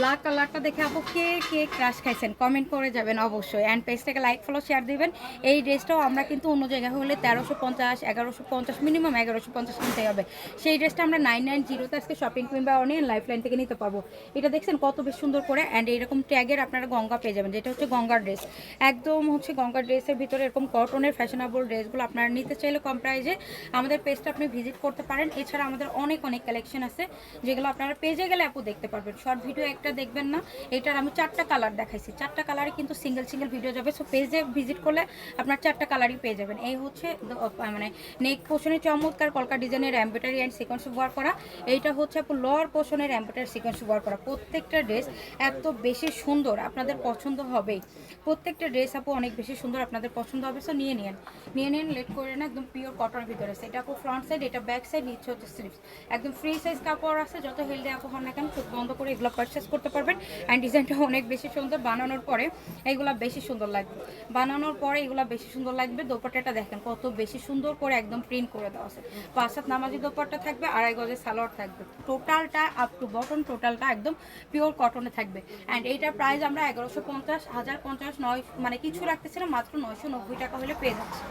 Black কালারটা দেখে আপু কে কে ক্রাশ খাইছেন কমেন্ট করে যাবেন অবশ্যই। অ্যান্ড পেজটাকে লাইক ফলো শেয়ার দিবেন। এই ড্রেসটাও আমরা কিন্তু অন্য জায়গায় হলে 1350 1150 মিনিমাম 1150 কিনতে হবে। সেই ড্রেসটা আমরা 990 আজকে শপিং কুইন বা অনিয়ন লাইফলাইন থেকে নিতে পারবো। এটা দেখছেন কত বেশ সুন্দর করে। অ্যান্ড এইরকম ট্যাগের আপনারা গঙ্গা পেয়ে যাবেন, যেটা হচ্ছে গঙ্গার ড্রেস। একদম হচ্ছে গঙ্গার ড্রেসের ভিতরে এরকম কটনের ফ্যাশনেবল ড্রেসগুলো আপনারা নিতে চাইলে কম প্রাইজে আমাদের পেজটা আপনি ভিজিট করতে পারেন। এছাড়া আমাদের অনেক অনেক কালেকশন আছে যেগুলো আপনারা পেজে গেলে আপু দেখতে পারবেন। শর্ট ভিডিও একটা দেখবেন না। এটার আমি 4টা কালার দেখাইছি, 4টা কালারে কিন্তু সিঙ্গেল সিঙ্গেল ভিডিও যাবে। সো পেজে ভিজিট করলে আপনার 4টা কালারই পেয়ে যাবেন। এই হচ্ছে মানে নেক পোর্শনের চমৎকার কলকা ডিজাইনের এমব্রয়ডারি অ্যান্ড সিকোয়েন্স ওয়ার্ক করা। এইটা হচ্ছে আপু লোয়ার পোর্শনের এমব্রয়ডারি সিকোয়েন্স ওয়ার্ক করা। প্রত্যেকটা ড্রেস এত বেশি সুন্দর, আপনাদের পছন্দ হবেই। প্রত্যেকটা ড্রেস আপু অনেক বেশি সুন্দর, আপনাদের পছন্দ হবে। সো নিয়ে নিন লেট করে না। একদম পিওর কটনের ভিতরে আছে। এটা আপু ফ্রন্ট সাইড, এটা ব্যাক সাইড, নিচে হচ্ছে স্লিভস। একদম ফ্রি সাইজ কাপড় আছে। যত হেলদি আপু হন না কেন চোখ বন্ধ করে এগুলো পারচেস করতে পারবেন। অ্যান্ড ডিজাইনটা অনেক বেশি সুন্দর। বানানোর পরে এগুলা বেশি সুন্দর লাগবে, বানানোর পরে এগুলা বেশি সুন্দর লাগবে। দোপাট্টাটা দেখেন কত বেশি সুন্দর করে একদম প্রিন্ট করে দেওয়া আছে। 5 হাত নামাজি দোপাট্টা থাকবে, 2.5 গজের সালোয়ার থাকবে। টোটালটা আপ টু বটন টোটালটা একদম পিওর কটনে থাকবে। অ্যান্ড এইটার প্রাইস আমরা 1150, 1050, 9 মানে কিছু রাখতেছিলাম, মাত্র 990 টাকা হলে পেয়ে যাচ্ছি।